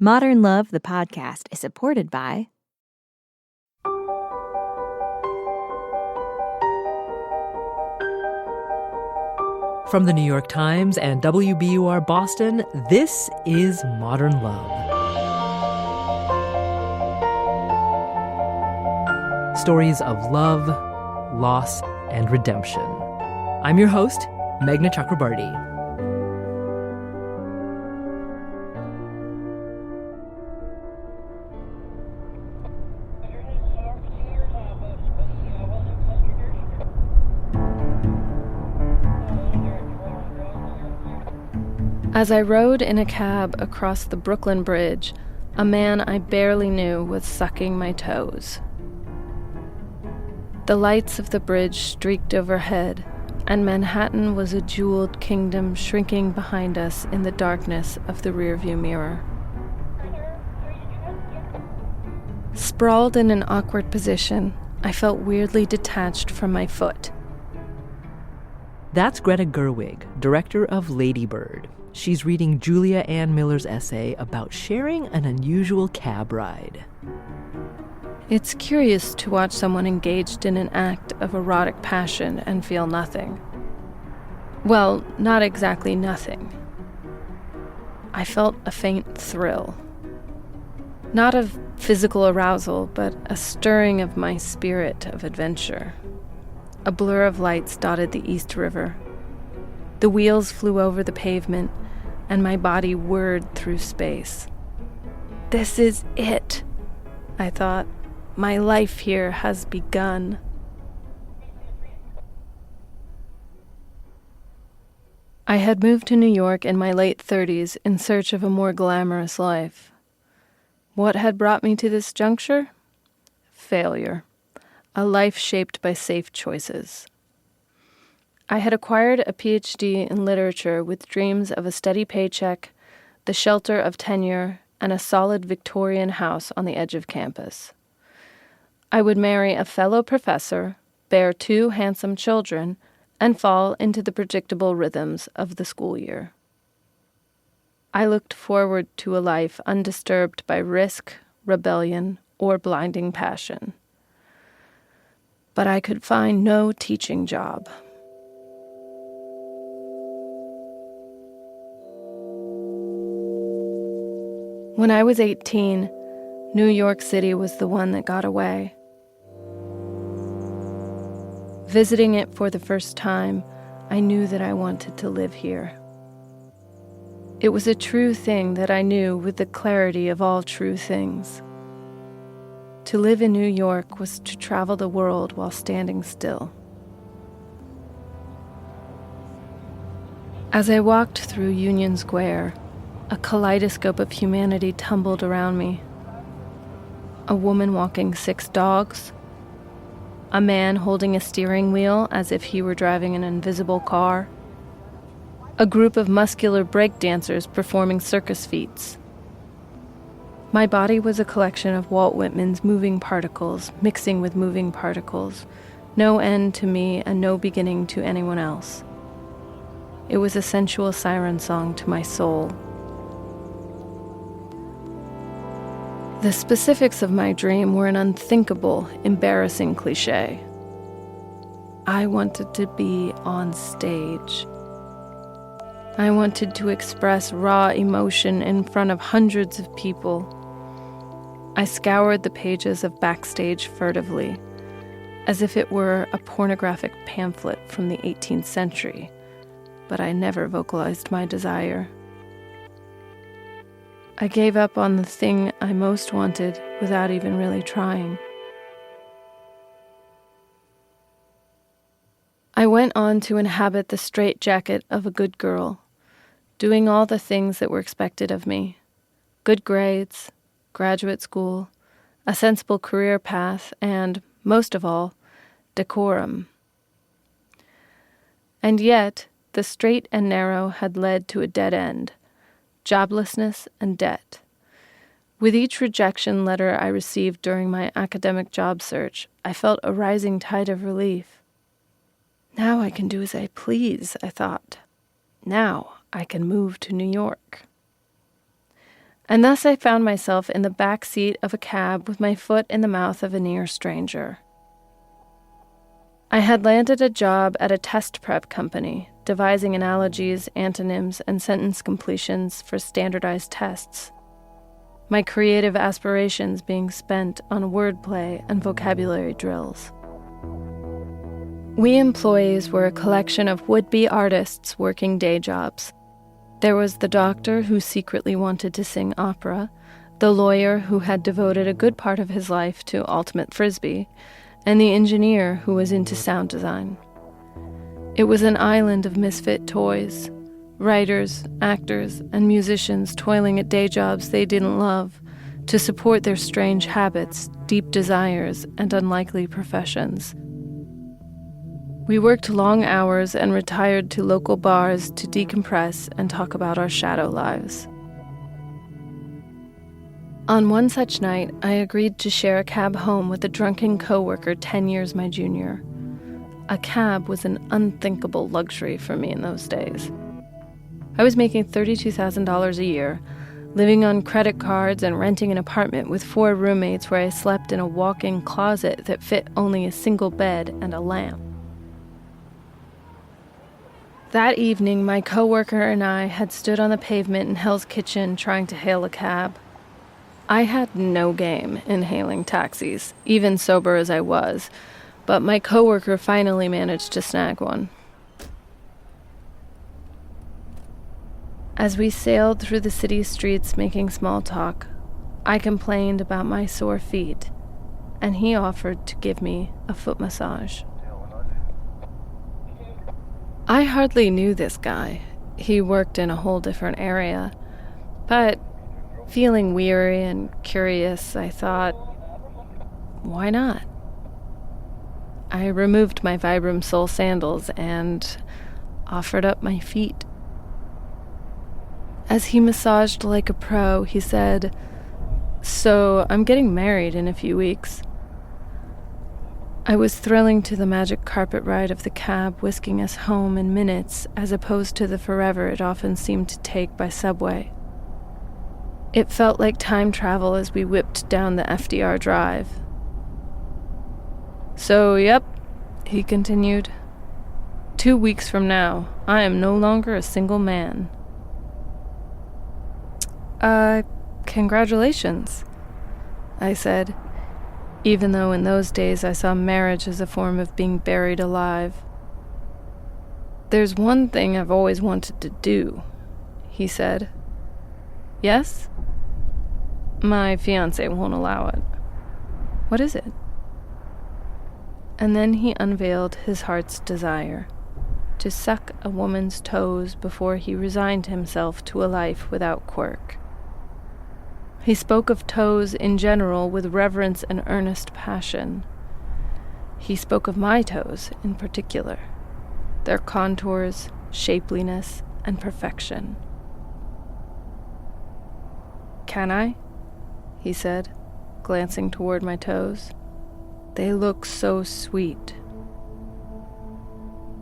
Modern Love, the podcast, is supported by From the New York Times and WBUR Boston, this is Modern Love. Stories of love, loss, and redemption. I'm your host, Meghna Chakrabarty. As I rode in a cab across the Brooklyn Bridge, a man I barely knew was sucking my toes. The lights of the bridge streaked overhead, and Manhattan was a jeweled kingdom shrinking behind us in the darkness of the rearview mirror. Sprawled in an awkward position, I felt weirdly detached from my foot. That's Greta Gerwig, director of Lady Bird. She's reading Julia Ann Miller's essay about sharing an unusual cab ride. It's curious to watch someone engaged in an act of erotic passion and feel nothing. Well, not exactly nothing. I felt a faint thrill. Not of physical arousal, but a stirring of my spirit of adventure. A blur of lights dotted the East River. The wheels flew over the pavement, and my body whirred through space. This is it, I thought. My life here has begun. I had moved to New York in my late 30s in search of a more glamorous life. What had brought me to this juncture? Failure. A life shaped by safe choices. I had acquired a PhD in literature with dreams of a steady paycheck, the shelter of tenure, and a solid Victorian house on the edge of campus. I would marry a fellow professor, bear 2 handsome children, and fall into the predictable rhythms of the school year. I looked forward to a life undisturbed by risk, rebellion, or blinding passion. But I could find no teaching job. When I was 18, New York City was the one that got away. Visiting it for the first time, I knew that I wanted to live here. It was a true thing that I knew with the clarity of all true things. To live in New York was to travel the world while standing still. As I walked through Union Square, a kaleidoscope of humanity tumbled around me. A woman walking 6 dogs. A man holding a steering wheel as if he were driving an invisible car. A group of muscular breakdancers performing circus feats. My body was a collection of Walt Whitman's moving particles, mixing with moving particles, no end to me and no beginning to anyone else. It was a sensual siren song to my soul. The specifics of my dream were an unthinkable, embarrassing cliché. I wanted to be on stage. I wanted to express raw emotion in front of hundreds of people. I scoured the pages of Backstage furtively, as if it were a pornographic pamphlet from the 18th century, but I never vocalized my desire. I gave up on the thing I most wanted without even really trying. I went on to inhabit the straitjacket of a good girl, doing all the things that were expected of me. Good grades, graduate school, a sensible career path, and, most of all, decorum. And yet, the straight and narrow had led to a dead end. Joblessness and debt. With each rejection letter I received during my academic job search, I felt a rising tide of relief. Now I can do as I please, I thought. Now I can move to New York. And thus I found myself in the back seat of a cab with my foot in the mouth of a near stranger. I had landed a job at a test prep company, devising analogies, antonyms, and sentence completions for standardized tests. My creative aspirations being spent on wordplay and vocabulary drills. We employees were a collection of would-be artists working day jobs. There was the doctor who secretly wanted to sing opera, the lawyer who had devoted a good part of his life to ultimate frisbee, and the engineer who was into sound design. It was an island of misfit toys, writers, actors, and musicians toiling at day jobs they didn't love to support their strange habits, deep desires, and unlikely professions. We worked long hours and retired to local bars to decompress and talk about our shadow lives. On one such night, I agreed to share a cab home with a drunken coworker 10 years my junior. A cab was an unthinkable luxury for me in those days. I was making $32,000 a year, living on credit cards and renting an apartment with 4 roommates where I slept in a walk-in closet that fit only a single bed and a lamp. That evening, my coworker and I had stood on the pavement in Hell's Kitchen trying to hail a cab. I had no game in hailing taxis, even sober as I was, but my coworker finally managed to snag one. As we sailed through the city streets making small talk, I complained about my sore feet, and he offered to give me a foot massage. I hardly knew this guy. He worked in a whole different area, but feeling weary and curious, I thought, why not? I removed my Vibram sole sandals and offered up my feet. As he massaged like a pro, he said, "So I'm getting married in a few weeks." I was thrilling to the magic carpet ride of the cab whisking us home in minutes as opposed to the forever it often seemed to take by subway. It felt like time travel as we whipped down the FDR Drive. "So, yep," he continued. 2 weeks from now, I am no longer a single man." Congratulations," I said, even though in those days I saw marriage as a form of being buried alive. "There's one thing I've always wanted to do," he said. "Yes?" "My fiancé won't allow it." "What is it?" And then he unveiled his heart's desire, to suck a woman's toes before he resigned himself to a life without quirk. He spoke of toes in general with reverence and earnest passion. He spoke of my toes in particular, their contours, shapeliness, and perfection. "Can I?" he said, glancing toward my toes. "They look so sweet."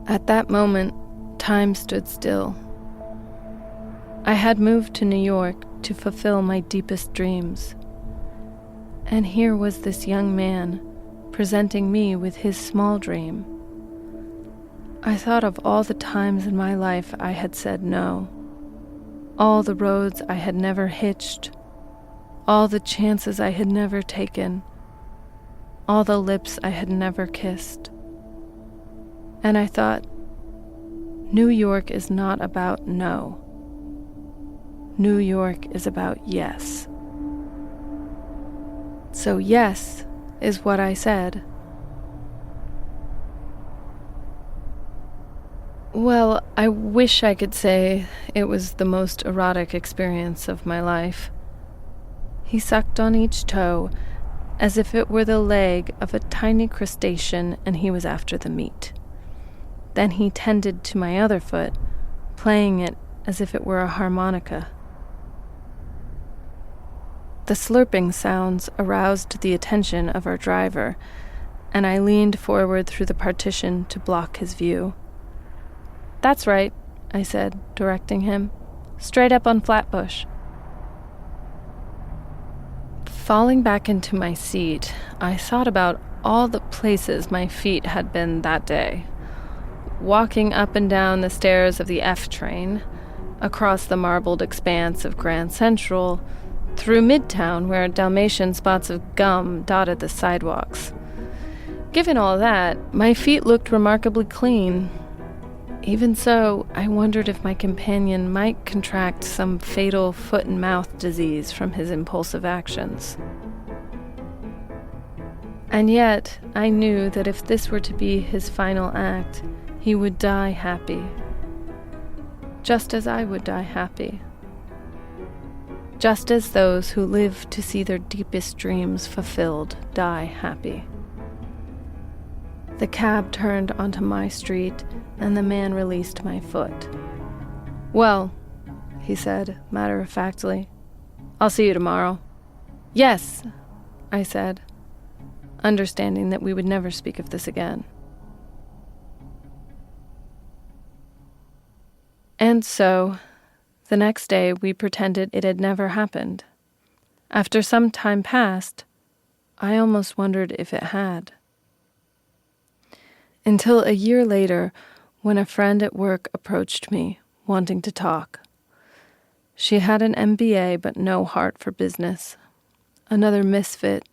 At that moment, time stood still. I had moved to New York to fulfill my deepest dreams. And here was this young man presenting me with his small dream. I thought of all the times in my life I had said no, all the roads I had never hitched, all the chances I had never taken, all the lips I had never kissed. And I thought, New York is not about no. New York is about yes. So yes is what I said. Well, I wish I could say it was the most erotic experience of my life. He sucked on each toe as if it were the leg of a tiny crustacean and he was after the meat. Then he tended to my other foot, playing it as if it were a harmonica. The slurping sounds aroused the attention of our driver, and I leaned forward through the partition to block his view. "That's right," I said, directing him. "Straight up on Flatbush." Falling back into my seat, I thought about all the places my feet had been that day. Walking up and down the stairs of the F train, across the marbled expanse of Grand Central, through Midtown where Dalmatian spots of gum dotted the sidewalks. Given all that, my feet looked remarkably clean. Even so, I wondered if my companion might contract some fatal foot and mouth disease from his impulsive actions. And yet, I knew that if this were to be his final act, he would die happy. Just as I would die happy. Just as those who live to see their deepest dreams fulfilled die happy. The cab turned onto my street, and the man released my foot. "Well," he said, matter-of-factly, "I'll see you tomorrow." "Yes," I said, understanding that we would never speak of this again. And so, the next day we pretended it had never happened. After some time passed, I almost wondered if it had. Until a year later, when a friend at work approached me, wanting to talk. She had an MBA but no heart for business. Another misfit,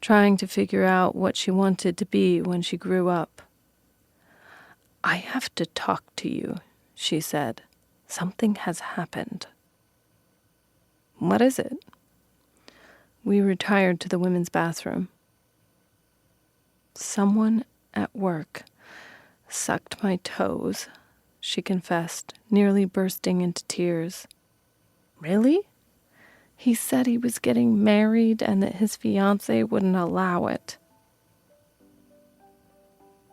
trying to figure out what she wanted to be when she grew up. "I have to talk to you," she said. "Something has happened." "What is it?" We retired to the women's bathroom. "Someone at work sucked my toes," she confessed, nearly bursting into tears. "Really?" "He said he was getting married and that his fiancée wouldn't allow it."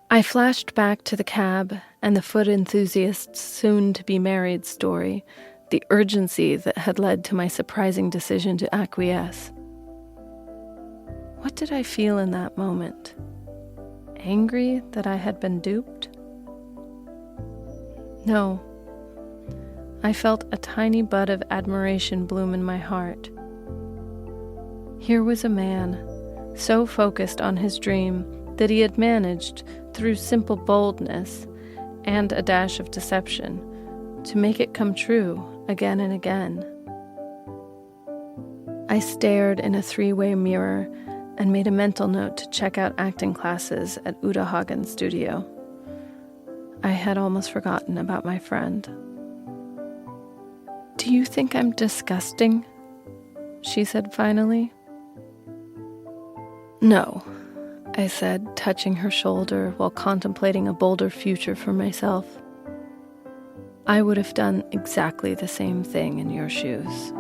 I flashed back to the cab and the foot enthusiast's soon-to-be-married story, the urgency that had led to my surprising decision to acquiesce. What did I feel in that moment? Angry that I had been duped? No. I felt a tiny bud of admiration bloom in my heart. Here was a man, so focused on his dream that he had managed, through simple boldness and a dash of deception, to make it come true again and again. I stared in a three-way mirror and made a mental note to check out acting classes at Uta Hagen's studio. I had almost forgotten about my friend. "Do you think I'm disgusting?" she said finally. "No," I said, touching her shoulder while contemplating a bolder future for myself. "I would have done exactly the same thing in your shoes."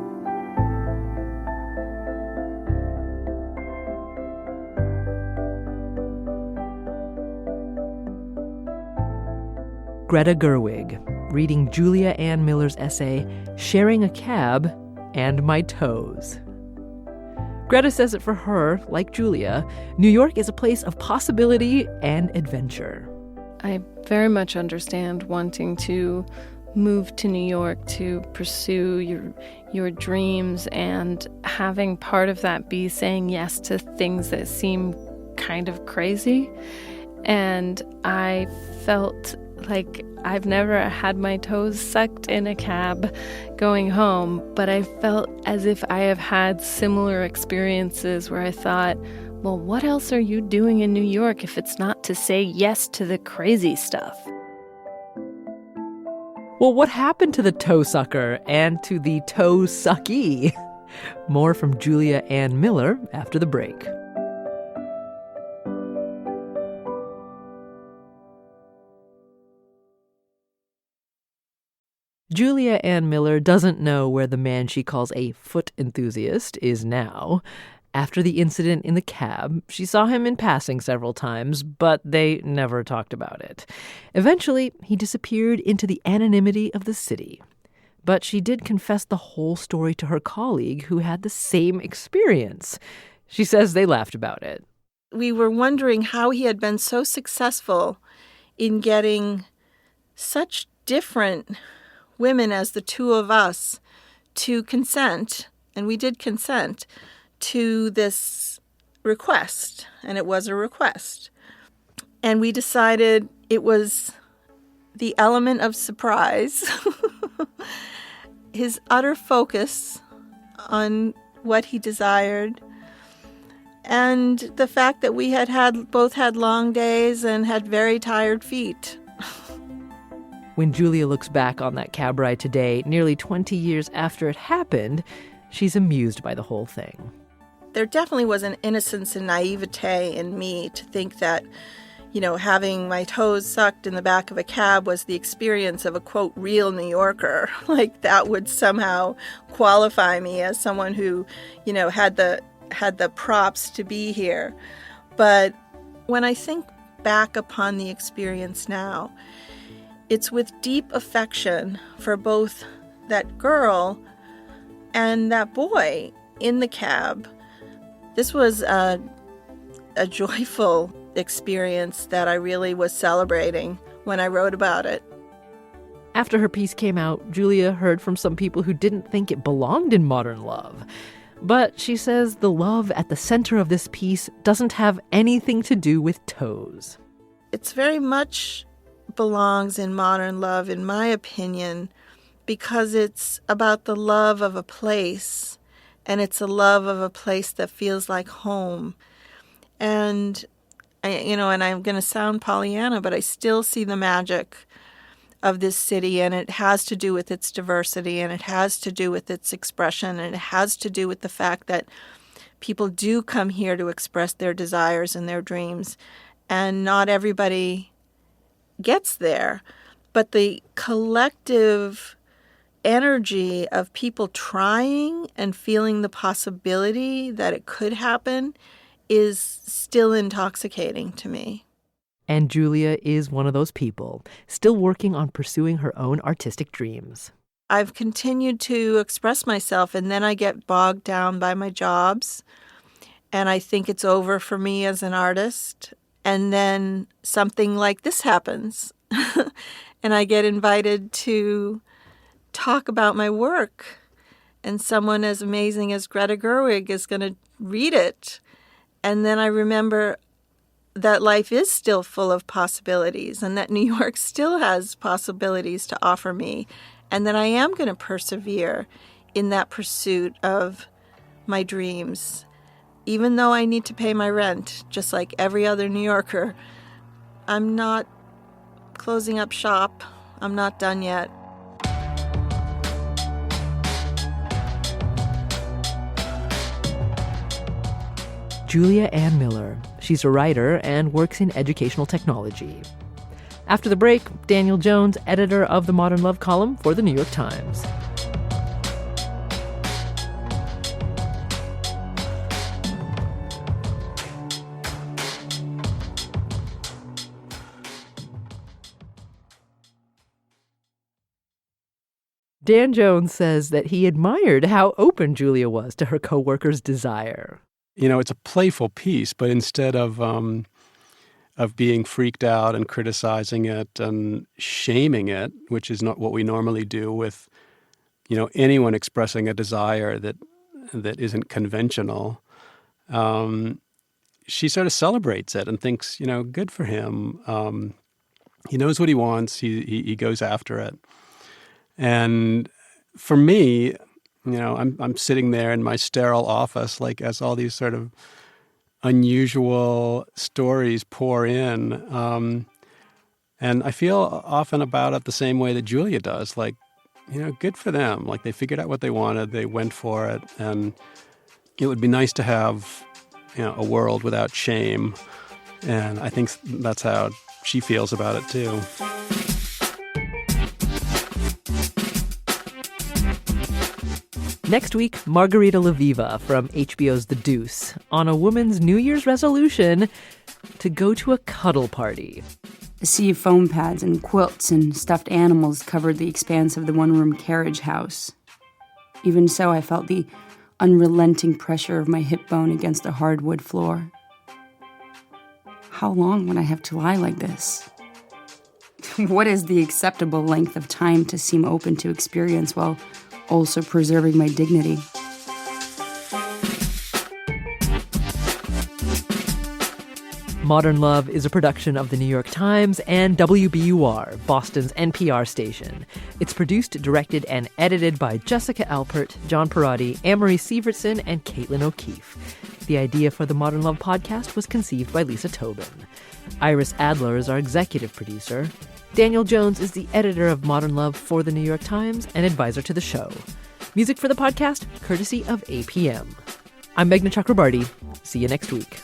Greta Gerwig, reading Julia Ann Miller's essay, Sharing a Cab and My Toes. Greta says that for her, like Julia, New York is a place of possibility and adventure. I very much understand wanting to move to New York to pursue your dreams, and having part of that be saying yes to things that seem kind of crazy. And I felt like I've never had my toes sucked in a cab going home, but I felt as if I have had similar experiences where I thought, well, what else are you doing in New York if it's not to say yes to the crazy stuff? Well, what happened to the toe sucker and to the toe sucky? More from Julia Ann Miller after the break. Julia Ann Miller doesn't know where the man she calls a foot enthusiast is now. After the incident in the cab, she saw him in passing several times, but they never talked about it. Eventually, he disappeared into the anonymity of the city. But she did confess the whole story to her colleague who had the same experience. She says they laughed about it. We were wondering how he had been so successful in getting such different women as the two of us to consent, and we did consent, to this request, and it was a request. And we decided it was the element of surprise, his utter focus on what he desired, and the fact that we both had long days and had very tired feet. When Julia looks back on that cab ride today, nearly 20 years after it happened, she's amused by the whole thing. There definitely was an innocence and naivete in me to think that, having my toes sucked in the back of a cab was the experience of a, quote, real New Yorker. Like that would somehow qualify me as someone who, had the props to be here. But when I think back upon the experience now, it's with deep affection for both that girl and that boy in the cab. This was a joyful experience that I really was celebrating when I wrote about it. After her piece came out, Julia heard from some people who didn't think it belonged in modern love. But she says the love at the center of this piece doesn't have anything to do with toes. It's very much belongs in modern love, in my opinion, because it's about the love of a place, and it's a love of a place that feels like home. And and I'm going to sound Pollyanna, but I still see the magic of this city, and it has to do with its diversity, and it has to do with its expression, and it has to do with the fact that people do come here to express their desires and their dreams, and not everybody gets there. But the collective energy of people trying and feeling the possibility that it could happen is still intoxicating to me. And Julia is one of those people, still working on pursuing her own artistic dreams. I've continued to express myself, and then I get bogged down by my jobs, and I think it's over for me as an artist. And then something like this happens, and I get invited to talk about my work, and someone as amazing as Greta Gerwig is going to read it. And then I remember that life is still full of possibilities, and that New York still has possibilities to offer me, and that I am going to persevere in that pursuit of my dreams. Even though I need to pay my rent, just like every other New Yorker, I'm not closing up shop. I'm not done yet. Julia Ann Miller. She's a writer and works in educational technology. After the break, Daniel Jones, editor of the Modern Love column for the New York Times. Dan Jones says that he admired how open Julia was to her coworkers' desire. It's a playful piece, but instead of being freaked out and criticizing it and shaming it, which is not what we normally do with, anyone expressing a desire that isn't conventional, she sort of celebrates it and thinks, good for him. He knows what he wants. He goes after it. And for me, I'm sitting there in my sterile office, like as all these sort of unusual stories pour in. And I feel often about it the same way that Julia does, like, good for them. Like they figured out what they wanted, they went for it. And it would be nice to have, a world without shame. And I think that's how she feels about it too. Next week, Margarita Laviva from HBO's The Deuce on a woman's New Year's resolution to go to a cuddle party. A sea of foam pads and quilts and stuffed animals covered the expanse of the one-room carriage house. Even so, I felt the unrelenting pressure of my hip bone against a hardwood floor. How long would I have to lie like this? What is the acceptable length of time to seem open to experience while also preserving my dignity? Modern Love is a production of the New York Times and WBUR, Boston's NPR station. It's produced, directed, and edited by Jessica Alpert, John Perotti, Anne-Marie Sievertson, and Caitlin O'Keefe. The idea for the Modern Love podcast was conceived by Lisa Tobin. Iris Adler is our executive producer. Daniel Jones is the editor of Modern Love for the New York Times and advisor to the show. Music for the podcast, courtesy of APM. I'm Meghna Chakrabarti. See you next week.